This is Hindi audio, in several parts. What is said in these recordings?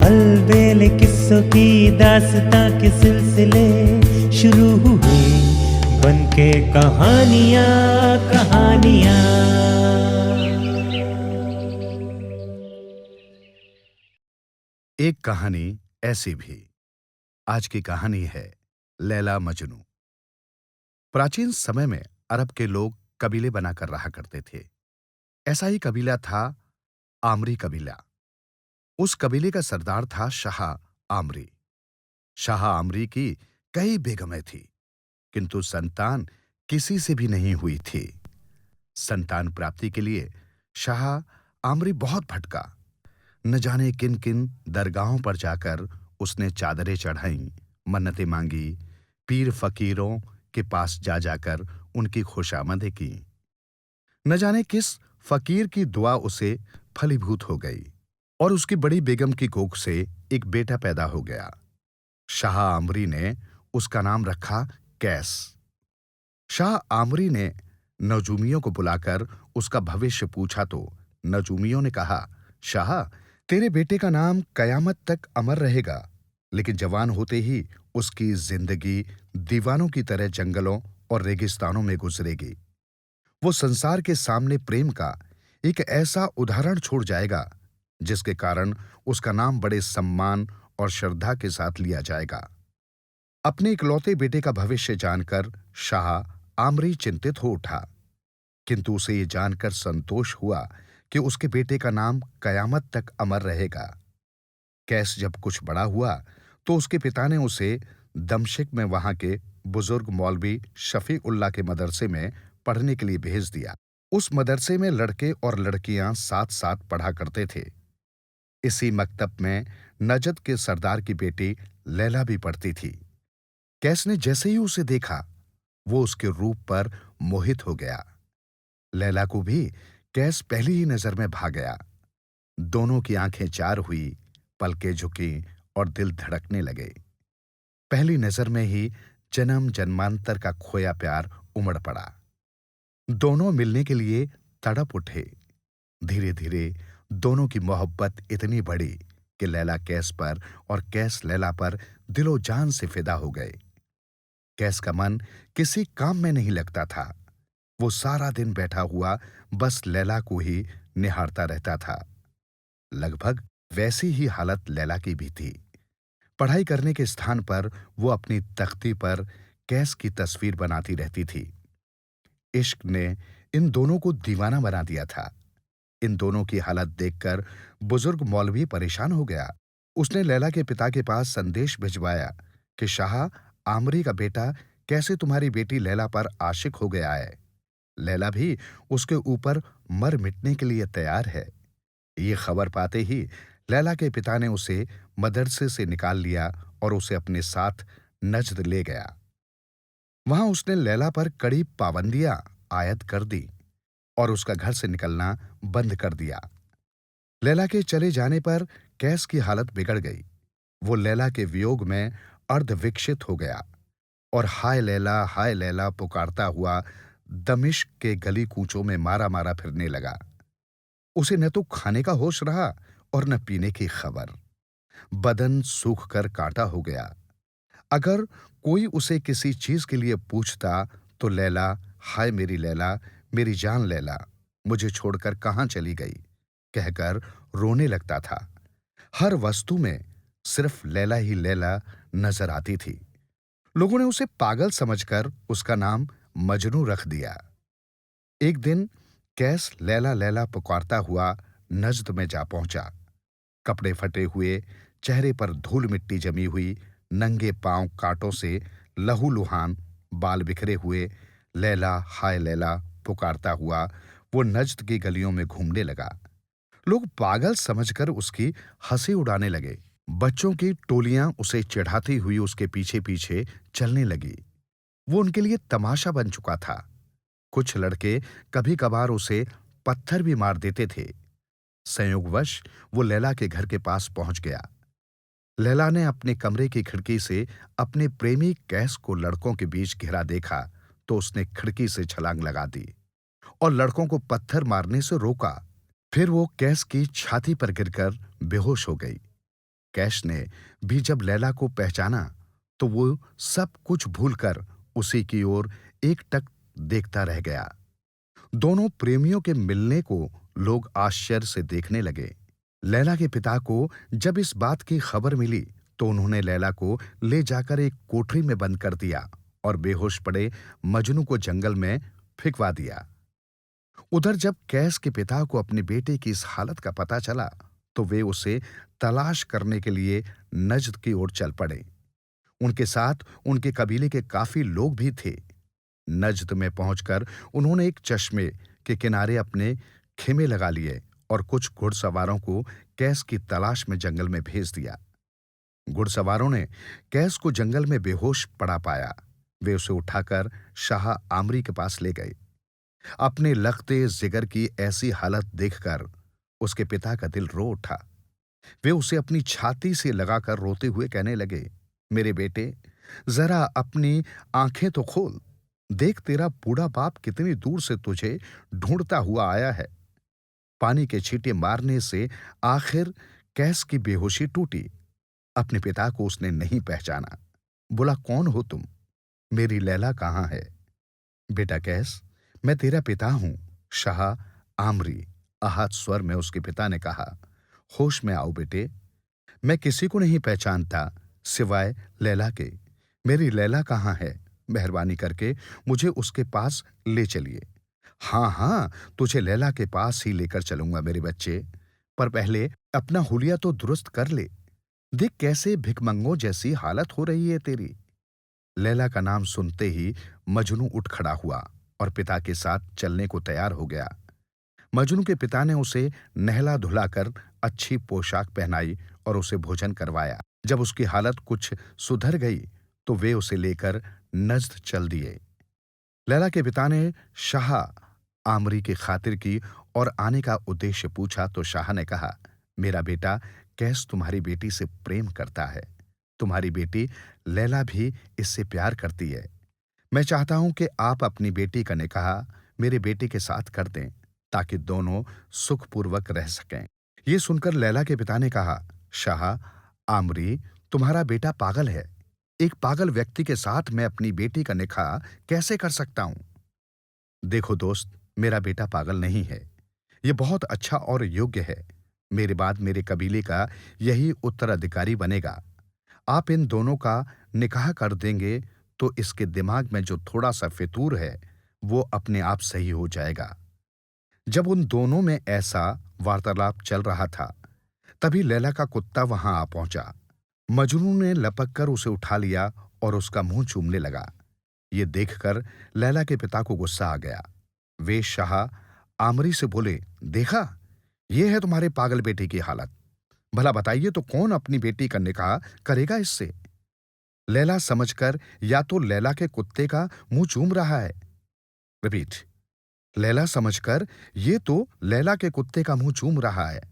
अलबेले किस्सों की दास्तां के सिलसिले शुरू हुए बनके कहानियां कहानियां। एक कहानी ऐसी भी। आज की कहानी है लैला मजनू। प्राचीन समय में अरब के लोग कबीले बनाकर रहा करते थे। ऐसा ही कबीला था आमरी कबीला। उस कबीले का सरदार था शाह आमरी। शाह आमरी की कई बेगमें थी, किंतु संतान किसी से भी नहीं हुई थी। संतान प्राप्ति के लिए शाह आमरी बहुत भटका। न जाने किन किन दरगाहों पर जाकर उसने चादरें चढ़ाईं, मन्नतें मांगी, पीर फकीरों के पास जा जाकर उनकी खुशामदें की। न जाने किस फकीर की दुआ उसे फलीभूत हो गई और उसकी बड़ी बेगम की कोख से एक बेटा पैदा हो गया। शाह आमरी ने उसका नाम रखा कैस। शाह आमरी ने नजूमियों को बुलाकर उसका भविष्य पूछा तो नजूमियों ने कहा, शाह, तेरे बेटे का नाम कयामत तक अमर रहेगा, लेकिन जवान होते ही उसकी जिंदगी दीवानों की तरह जंगलों और रेगिस्तानों में गुजरेगी। वो संसार के सामने प्रेम का एक ऐसा उदाहरण छोड़ जाएगा जिसके कारण उसका नाम बड़े सम्मान और श्रद्धा के साथ लिया जाएगा। अपने इकलौते बेटे का भविष्य जानकर शाह आमरी चिंतित हो उठा, किंतु उसे ये जानकर संतोष हुआ कि उसके बेटे का नाम कयामत तक अमर रहेगा। कैस जब कुछ बड़ा हुआ तो उसके पिता ने उसे दमश्क में वहां के बुजुर्ग मौलवी शफी उल्लाह के मदरसे में पढ़ने के लिए भेज दिया। उस मदरसे में लड़के और लड़कियां साथ साथ पढ़ा करते थे। इसी मकतब में नजद के सरदार की बेटी लैला भी पढ़ती थी। कैस ने जैसे ही उसे देखा, वो उसके रूप पर मोहित हो गया। लैला को भी कैस पहली ही नजर में भा गया। दोनों की आंखें चार हुई, पलकें झुकी और दिल धड़कने लगे। पहली नजर में ही जन्म जन्मांतर का खोया प्यार उमड़ पड़ा। दोनों मिलने के लिए तड़प उठे। धीरे धीरे दोनों की मोहब्बत इतनी बढ़ी कि लैला कैस पर और कैस लैला पर दिलो जान से फिदा हो गए। कैस का मन किसी काम में नहीं लगता था। वो सारा दिन बैठा हुआ बस लैला को ही निहारता रहता था। लगभग वैसी ही हालत लैला की भी थी। पढ़ाई करने के स्थान पर वो अपनी तख्ती पर कैस की तस्वीर बनाती रहती थी। इश्क ने इन दोनों को दीवाना बना दिया था। इन दोनों की हालत देखकर बुजुर्ग मौलवी परेशान हो गया। उसने लैला के पिता के पास संदेश भिजवाया कि शाह आमरी का बेटा कैसे तुम्हारी बेटी लैला पर आशिक हो गया है। लैला भी उसके ऊपर मर मिटने के लिए तैयार है। ये खबर पाते ही लैला के पिता ने उसे मदरसे से निकाल लिया और उसे अपने साथ नजद ले गया। वहां उसने लैला पर कड़ी पाबंदियां आयद कर दी और उसका घर से निकलना बंद कर दिया। लैला के चले जाने पर कैस की हालत बिगड़ गई। वो लैला के वियोग में अर्धविकसित हो गया और हाय लैला पुकारता हुआ दमिश्क के गली कूचों में मारा मारा फिरने लगा। उसे न तो खाने का होश रहा और न पीने की खबर। बदन सूख कर कांटा हो गया। अगर कोई उसे किसी चीज के लिए पूछता तो लैला, हाय मेरी लैला, मेरी जान लैला, मुझे छोड़कर कहां चली गई, कहकर रोने लगता था। हर वस्तु में सिर्फ लैला ही लैला नजर आती थी। लोगों ने उसे पागल समझकर उसका नाम मजनू रख दिया। एक दिन कैस लैला लैला पुकारता हुआ नजद में जा पहुंचा। कपड़े फटे हुए, चेहरे पर धूल मिट्टी जमी हुई, नंगे पांव कांटों से लहूलुहान, बाल बिखरे हुए लैला हाय लैला पुकारता हुआ वो नजद की गलियों में घूमने लगा। लोग पागल समझकर उसकी हंसी उड़ाने लगे। बच्चों की टोलियां उसे चिढ़ाती हुई उसके पीछे पीछे चलने लगी। वो उनके लिए तमाशा बन चुका था। कुछ लड़के कभी कभार उसे पत्थर भी मार देते थे। संयोगवश वो लैला के घर के पास पहुंच गया। लैला ने अपने कमरे की खिड़की से अपने प्रेमी कैस को लड़कों के बीच घिरा देखा तो उसने खिड़की से छलांग लगा दी और लड़कों को पत्थर मारने से रोका। फिर वो कैस की छाती पर गिरकर बेहोश हो गई। कैश ने भी जब लैला को पहचाना तो वो सब कुछ भूलकर उसी की ओर एकटक देखता रह गया। दोनों प्रेमियों के मिलने को लोग आश्चर्य से देखने लगे। लैला के पिता को जब इस बात की खबर मिली तो उन्होंने लैला को ले जाकर एक कोठरी में बंद कर दिया और बेहोश पड़े मजनू को जंगल में फिकवा दिया। उधर जब कैस के पिता को अपने बेटे की इस हालत का पता चला तो वे उसे तलाश करने के लिए नज्द की ओर चल पड़े। उनके साथ उनके कबीले के काफी लोग भी थे। नज्द में पहुंचकर उन्होंने एक चश्मे के किनारे अपने खेमे लगा लिए और कुछ घुड़सवारों को कैस की तलाश में जंगल में भेज दिया। घुड़सवारों ने कैस को जंगल में बेहोश पड़ा पाया। वे उसे उठाकर शाह आमरी के पास ले गए। अपने लखते जिगर की ऐसी हालत देखकर उसके पिता का दिल रो उठा। वे उसे अपनी छाती से लगाकर रोते हुए कहने लगे, मेरे बेटे, जरा अपनी आंखें तो खोल। देख, तेरा बूढ़ा बाप कितनी दूर से तुझे ढूंढता हुआ आया है। पानी के छींटे मारने से आखिर कैस की बेहोशी टूटी। अपने पिता को उसने नहीं पहचाना। बोला, कौन हो तुम? मेरी लैला कहाँ है? बेटा कैस, मैं तेरा पिता हूं, शाह आमरी, आहत स्वर में उसके पिता ने कहा। होश में आओ बेटे, मैं किसी को नहीं पहचानता सिवाय लैला के। मेरी लैला कहाँ है? मेहरबानी करके मुझे उसके पास ले चलिए। हाँ हाँ, तुझे लैला के पास ही लेकर चलूंगा मेरे बच्चे, पर पहले अपना हुलिया तो दुरुस्त कर ले। देख कैसे भिखमंगों जैसी हालत हो रही है तेरी। लैला का नाम सुनते ही मजनू उठ खड़ा हुआ और पिता के साथ चलने को तैयार हो गया। मजनू के पिता ने उसे नहला धुलाकर अच्छी पोशाक पहनाई और उसे भोजन करवाया। जब उसकी हालत कुछ सुधर गई तो वे उसे लेकर नज्द चल दिए। लैला के पिता ने शाह आमरी की खातिर की और आने का उद्देश्य पूछा तो शाह ने कहा, मेरा बेटा कैस तुम्हारी बेटी से प्रेम करता है। तुम्हारी बेटी लैला भी इससे प्यार करती है। मैं चाहता हूं कि आप अपनी बेटी का निकाह मेरे बेटे के साथ कर दें ताकि दोनों सुखपूर्वक रह सकें। ये सुनकर लैला के पिता ने कहा, शाह आमरी, तुम्हारा बेटा पागल है। एक पागल व्यक्ति के साथ मैं अपनी बेटी का निकाह कैसे कर सकता हूं? देखो दोस्त, मेरा बेटा पागल नहीं है। ये बहुत अच्छा और योग्य है। मेरे बाद मेरे कबीले का यही उत्तराधिकारी बनेगा। आप इन दोनों का निकाह कर देंगे तो इसके दिमाग में जो थोड़ा सा फितूर है वो अपने आप सही हो जाएगा। जब उन दोनों में ऐसा वार्तालाप चल रहा था तभी लैला का कुत्ता वहां आ पहुंचा। मजनू ने लपक कर उसे उठा लिया और उसका मुंह चूमने लगा। ये देखकर लैला के पिता को गुस्सा आ गया। वे शाह आमरी से बोले, देखा, ये है तुम्हारे पागल बेटे की हालत। भला बताइए तो कौन अपनी बेटी का निकाह करेगा इससे? लैला समझकर या तो लैला के कुत्ते का मुंह चूम रहा है। रिपीट, लैला समझकर ये तो लैला के कुत्ते का मुंह चूम रहा है।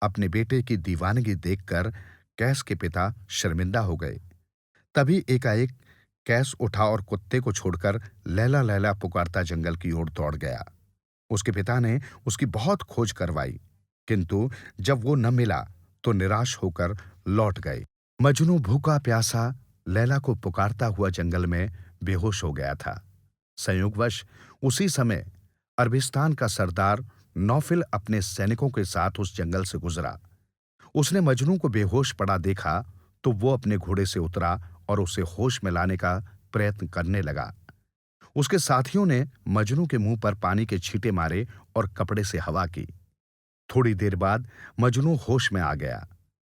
अपने बेटे की दीवानगी देखकर कैस के पिता शर्मिंदा हो गए। तभी एकाएक कैस उठा और कुत्ते को छोड़कर लैला लैला पुकारता जंगल की ओर दौड़ गया। उसके पिता ने उसकी बहुत खोज करवाई, किंतु जब वो न मिला तो निराश होकर लौट गए। मजनू भूखा प्यासा लैला को पुकारता हुआ जंगल में बेहोश हो गया था। संयोगवश उसी समय अरबिस्तान का सरदार नौफिल अपने सैनिकों के साथ उस जंगल से गुजरा। उसने मजनू को बेहोश पड़ा देखा तो वो अपने घोड़े से उतरा और उसे होश में लाने का प्रयत्न करने लगा। उसके साथियों ने मजनू के मुंह पर पानी के छींटे मारे और कपड़े से हवा की। थोड़ी देर बाद मजनू होश में आ गया।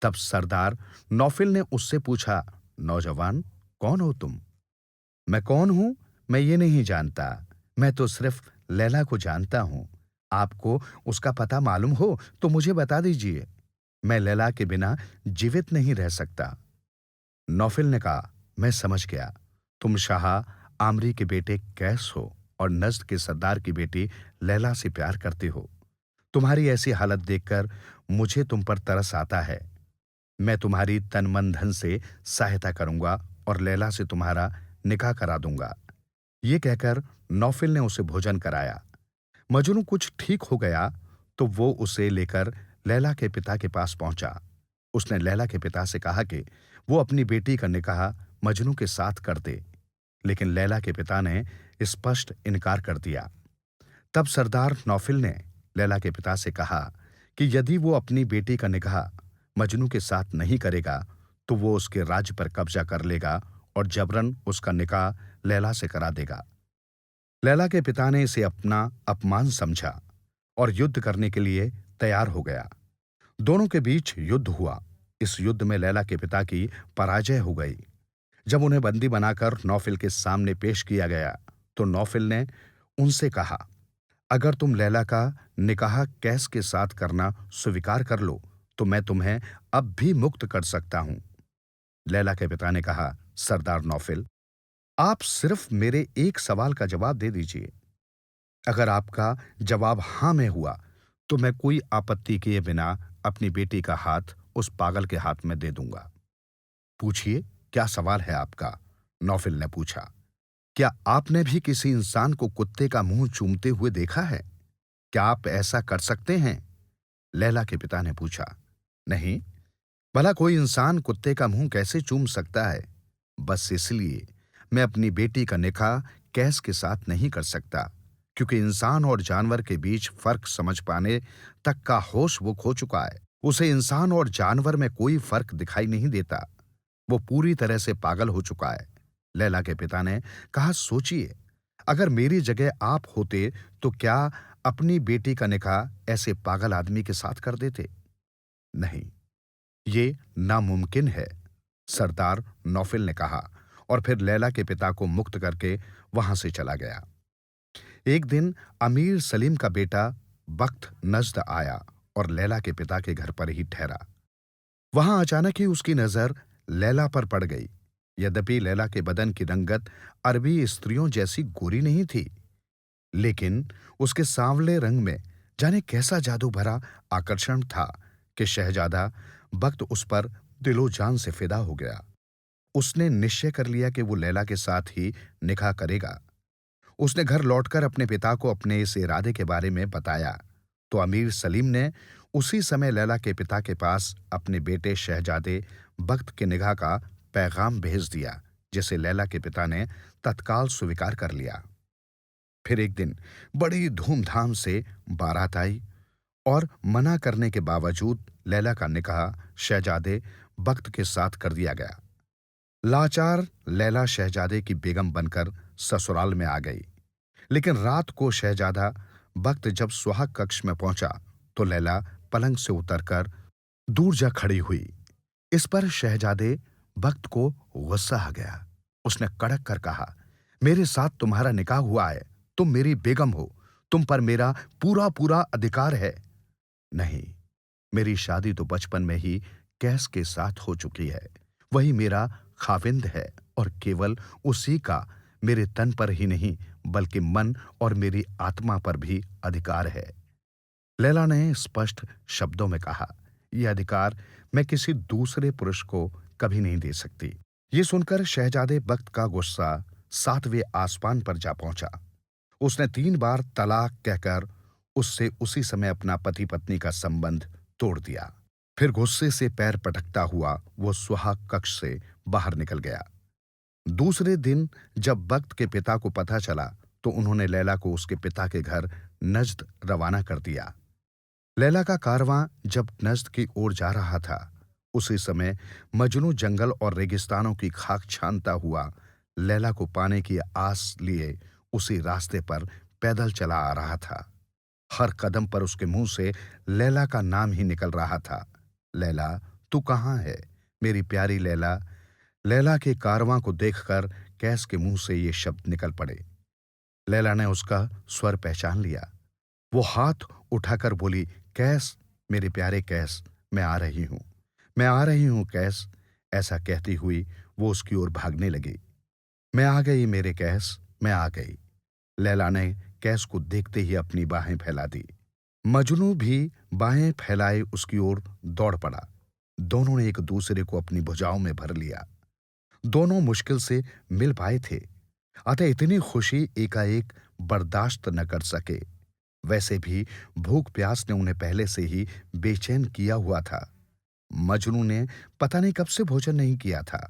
तब सरदार नौफिल ने उससे पूछा, नौजवान, कौन हो तुम? मैं कौन हूं मैं ये नहीं जानता। मैं तो सिर्फ लैला को जानता हूं। आपको उसका पता मालूम हो तो मुझे बता दीजिए। मैं लैला के बिना जीवित नहीं रह सकता। नौफिल ने कहा, मैं समझ गया। तुम शाह आमरी के बेटे कैस हो और नज्द के सरदार की बेटी लैला से प्यार करते हो। तुम्हारी ऐसी हालत देखकर मुझे तुम पर तरस आता है। मैं तुम्हारी तन मन धन से सहायता करूंगा और लैला से तुम्हारा निकाह करा दूंगा। ये कहकर नौफिल ने उसे भोजन कराया। मजनू कुछ ठीक हो गया तो वो उसे लेकर लैला के पिता के पास पहुंचा। उसने लैला के पिता से कहा कि वो अपनी बेटी का निकाह मजनू के साथ कर दे, लेकिन लैला के पिता ने स्पष्ट इनकार कर दिया। तब सरदार नौफिल ने लैला के पिता से कहा कि यदि वो अपनी बेटी का निकाह मजनू के साथ नहीं करेगा तो वो उसके राज्य पर कब्जा कर लेगा और जबरन उसका निकाह लैला से करा देगा। लैला के पिता ने इसे अपना अपमान समझा और युद्ध करने के लिए तैयार हो गया। दोनों के बीच युद्ध हुआ। इस युद्ध में लैला के पिता की पराजय हो गई। जब उन्हें बंदी बनाकर नौफिल के सामने पेश किया गया तो नौफिल ने उनसे कहा, अगर तुम लैला का निकाह कैस के साथ करना स्वीकार कर लो तो मैं तुम्हें अब भी मुक्त कर सकता हूं। लैला के पिता ने कहा, सरदार नौफिल, आप सिर्फ मेरे एक सवाल का जवाब दे दीजिए। अगर आपका जवाब हां में हुआ तो मैं कोई आपत्ति किए बिना अपनी बेटी का हाथ उस पागल के हाथ में दे दूंगा। पूछिए, क्या सवाल है आपका? नौफिल ने पूछा। क्या आपने भी किसी इंसान को कुत्ते का मुंह चूमते हुए देखा है? क्या आप ऐसा कर सकते हैं? लैला के पिता ने पूछा। नहीं, भला कोई इंसान कुत्ते का मुंह कैसे चूम सकता है? बस इसलिए मैं अपनी बेटी का निकाह कैस के साथ नहीं कर सकता, क्योंकि इंसान और जानवर के बीच फर्क समझ पाने तक का होश वो खो चुका है। उसे इंसान और जानवर में कोई फर्क दिखाई नहीं देता। वो पूरी तरह से पागल हो चुका है। लैला के पिता ने कहा, सोचिए, अगर मेरी जगह आप होते तो क्या अपनी बेटी का निकाह ऐसे पागल आदमी के साथ कर देते? नहीं, ये नामुमकिन है, सरदार नौफिल ने कहा और फिर लैला के पिता को मुक्त करके वहां से चला गया। एक दिन अमीर सलीम का बेटा बख्त नज्द आया और लैला के पिता के घर पर ही ठहरा। वहां अचानक ही उसकी नजर लैला पर पड़ गई। यद्यपि लैला के बदन की रंगत अरबी स्त्रियों जैसी गोरी नहीं थी, लेकिन उसके सांवले रंग में जाने कैसा जादू भरा आकर्षण था कि शहजादा बख्त उस पर दिलो जान से फिदा हो गया। उसने निश्चय कर लिया कि वो लैला के साथ ही निकाह करेगा। उसने घर लौटकर अपने पिता को अपने इस इरादे के बारे में बताया तो अमीर सलीम ने उसी समय लैला के पिता के पास अपने बेटे शहजादे बख्त के निगाह का पैगाम भेज दिया, जिसे लैला के पिता ने तत्काल स्वीकार कर लिया। फिर एक दिन बड़ी धूमधाम से बारात आई और मना करने के बावजूद लैला का निकाह शहजादे बख्त के साथ कर दिया गया। लाचार लैला शहजादे की बेगम बनकर ससुराल में आ गई, लेकिन रात को शहजादा बख्त जब सुहाग कक्ष में पहुंचा तो लैला पलंग से उतरकर दूर जा खड़ी हुई। इस पर शहजादे बख्त को गुस्सा आ गया। उसने कड़क कर कहा, मेरे साथ तुम्हारा निकाह हुआ है, तुम मेरी बेगम हो, तुम पर मेरा पूरा पूरा अधिकार है। नहीं, मेरी शादी तो बचपन में ही कैस के साथ हो चुकी है। वही मेरा खाविंद है और केवल उसी का मेरे तन पर ही नहीं बल्कि मन और मेरी आत्मा पर भी अधिकार है। लैला ने स्पष्ट शब्दों में कहा, यह अधिकार मैं किसी दूसरे पुरुष को कभी नहीं दे सकती। ये सुनकर शहजादे बख्त का गुस्सा 7वें आसमान पर जा पहुंचा। उसने 3 बार तलाक कहकर उससे उसी समय अपना पति पत्नी का संबंध तोड़ दिया। फिर गुस्से से पैर पटकता हुआ वो सुहाग कक्ष से बाहर निकल गया। दूसरे दिन जब बख्त के पिता को पता चला तो उन्होंने लैला को उसके पिता के घर नज्द रवाना कर दिया। लैला का कारवां जब नज्द की ओर जा रहा था, उसी समय मजनू जंगल और रेगिस्तानों की खाक छानता हुआ लैला को पाने की आस लिए उसी रास्ते पर पैदल चला आ रहा था। हर कदम पर उसके मुंह से लैला का नाम ही निकल रहा था। लैला, तू कहाँ है, मेरी प्यारी लैला। लैला के कारवां को देखकर कैस के मुंह से ये शब्द निकल पड़े। लैला ने उसका स्वर पहचान लिया। वो हाथ उठाकर बोली, कैस, मेरे प्यारे कैस, मैं आ रही हूं, मैं आ रही हूं कैस। ऐसा कहती हुई वो उसकी ओर भागने लगी। मैं आ गई मेरे कैस, मैं आ गई। लैला ने कैस को देखते ही अपनी बाहें फैला दी। मजनू भी बाहें फैलाए उसकी ओर दौड़ पड़ा। दोनों ने एक दूसरे को अपनी भुजाओं में भर लिया। दोनों मुश्किल से मिल पाए थे, अतः इतनी खुशी एकाएक बर्दाश्त न कर सके। वैसे भी भूख प्यास ने उन्हें पहले से ही बेचैन किया हुआ था। मजनू ने पता नहीं कब से भोजन नहीं किया था।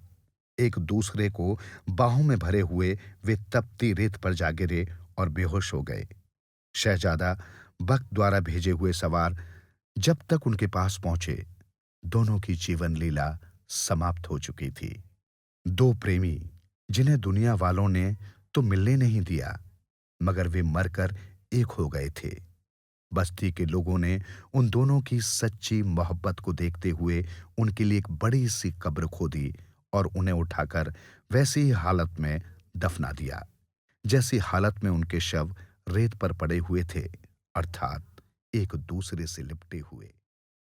एक दूसरे को बाहों में भरे हुए वे तपती रेत पर जा गिरे और बेहोश हो गए। शहजादा बख्त द्वारा भेजे हुए सवार जब तक उनके पास पहुंचे, दोनों की जीवन लीला समाप्त हो चुकी थी। दो प्रेमी जिन्हें दुनिया वालों ने तो मिलने नहीं दिया, मगर वे मरकर एक हो गए थे। बस्ती के लोगों ने उन दोनों की सच्ची मोहब्बत को देखते हुए उनके लिए एक बड़ी सी कब्र खोदी और उन्हें उठाकर वैसी ही हालत में दफना दिया जैसी हालत में उनके शव रेत पर पड़े हुए थे, अर्थात एक दूसरे से लिपटे हुए।